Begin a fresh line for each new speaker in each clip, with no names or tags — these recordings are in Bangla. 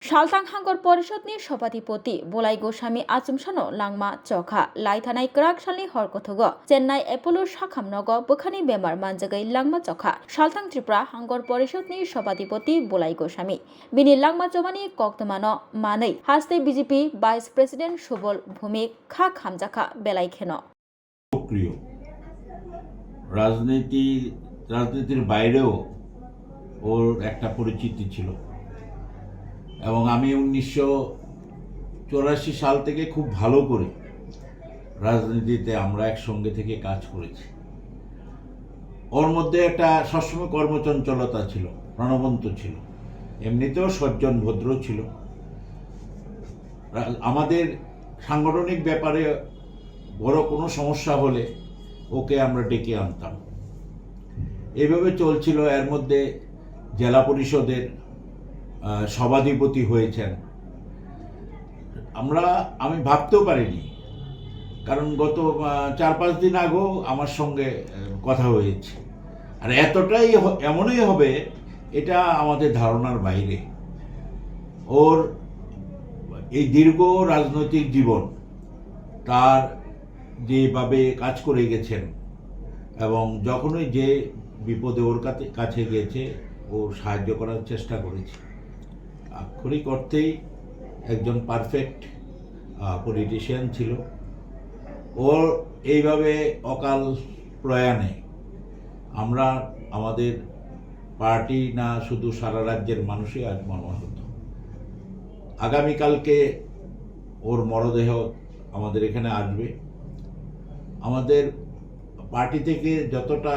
সালতাং হাঙ্গর পরিষদनि सभापति बोलाई गोस्वामी आचुमसानो लांगमा चखा लाइथानाय क्राकसालनि हरकथग चेन्नाई एपोलो शाखामनग बोखानि बेमार मानजागै लांगमा चखा सालतां त्रिपुरा हांगर परिषदनि सभापति बोलाई गोस्वामी बिनि लांगमा चबानि कक्तमानो मानै हास्ते बीजेपी भाइस प्रेसिडेंट सुबल भूमिक खा खामजाखा बेलाइखेनो
সক্রিয় রাজনীতির বাইরেও ওর একটা পরিচিতি ছিল এবং আমি 1984 সাল থেকে খুব ভালো করে রাজনীতিতে আমরা একসঙ্গে থেকে কাজ করেছি। ওর মধ্যে একটা সবসময় কর্মচঞ্চলতা ছিল, প্রাণবন্ত ছিল, এমনিতেও সজ্জন ভদ্র ছিল। আমাদের সাংগঠনিক ব্যাপারে বড় কোনো সমস্যা হলে ওকে আমরা ডেকে আনতাম। এইভাবে চলছিল। এর মধ্যে জেলা পরিষদের সভাধিপতি হয়েছেন। আমি ভাবতেও পারিনি, কারণ গত 4-5 দিন আগেও আমার সঙ্গে কথা হয়েছে, আর এমনই হবে এটা আমাদের ধারণার বাইরে। ওর এই দীর্ঘ রাজনৈতিক জীবন তার যেভাবে কাজ করে গেছেন এবং যখনই যে বিপদে ওর কাছে গেছে ও সাহায্য করার চেষ্টা করেছে। আক্ষরিক অর্থেই একজন পারফেক্ট পলিটিশিয়ান ছিল। ওর এইভাবে অকাল প্রয়াণে আমরা আমাদের পার্টি না শুধু সারা রাজ্যের মানুষই আজ মর্মাহত। আগামীকালকে ওর মরদেহ আমাদের এখানে আসবে। আমাদের পার্টি থেকে যতটা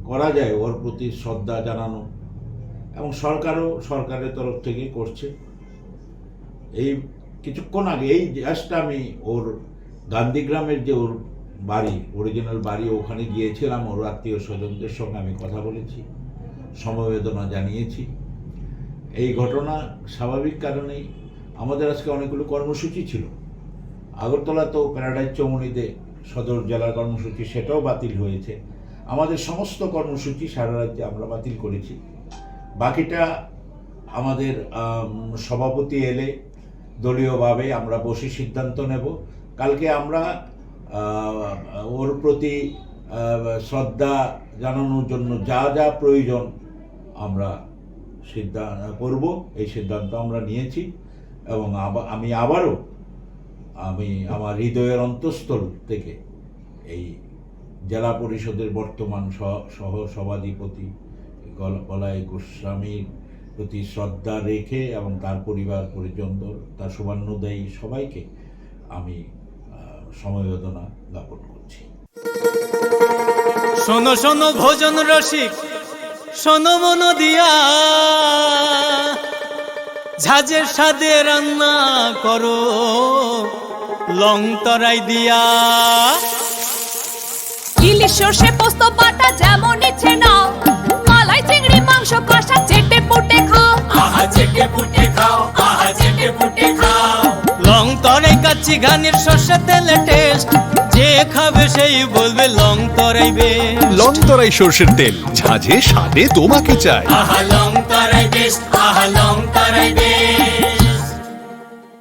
করা যায় ওর প্রতি শ্রদ্ধা জানানো, এবং সরকারের তরফ থেকে করছে। এই কিছুক্ষণ আগে এই জাস্ট আমি ওর গান্ধীগ্রামের যে ওর বাড়ি, অরিজিনাল বাড়ি, ওখানে গিয়েছিলাম। ওর আত্মীয় স্বজনদের সঙ্গে আমি কথা বলেছি, সমবেদনা জানিয়েছি। এই ঘটনা স্বাভাবিক কারণেই আমাদের আজকে অনেকগুলো কর্মসূচি ছিল। আগরতলা তো প্যারাডাইজ চৌমুহনীতে সদর জেলার কর্মসূচি, সেটাও বাতিল হয়েছে। আমাদের সমস্ত কর্মসূচি সারা রাজ্যে আমরা বাতিল করেছি। বাকিটা আমাদের সভাপতি এলে দলীয়ভাবে আমরা বসে সিদ্ধান্ত নেব। কালকে আমরা ওর প্রতি শ্রদ্ধা জানানোর জন্য যা যা প্রয়োজন আমরা করব, এই সিদ্ধান্ত আমরা নিয়েছি। এবং আমি আমার হৃদয়ের অন্তঃস্থল থেকে এই জেলা পরিষদের বর্তমান সহ সভাধিপতি বলাই গোস্বামীর প্রতি শ্রদ্ধা রেখে এবং তার পরিবার পরিজনদের, তার শুভানুধ্যায়ী সবাইকে আমি সমবেদনা জ্ঞাপন করছি।
শোনো শোনো ভোজন রসিক, শোনো মন দিয়া, ঝাঁঝের স্বাদে রান্না করো লং তরাই দিয়া।
ইলিশ সর্ষে পোস্ত বাটা যেমন ইচ্ছে নাও, মালাই চিংড়ি মাংস কষা চেটে পুটে খাও,
আহা চেটে পুটে খাও, আহা চেটে পুটে খাও। লং তরাই কাচ্চি ঘানির সর্ষে তেলে টেস্ট, যে খাবে সেই বলবে লং তরাই বেশ।
লং তরাই সর্ষের তেল, ঝাঁঝে স্বাদে তোমাকে চাই।
আহা লং তরাই বেশ, আহা লং তরাই বেশ।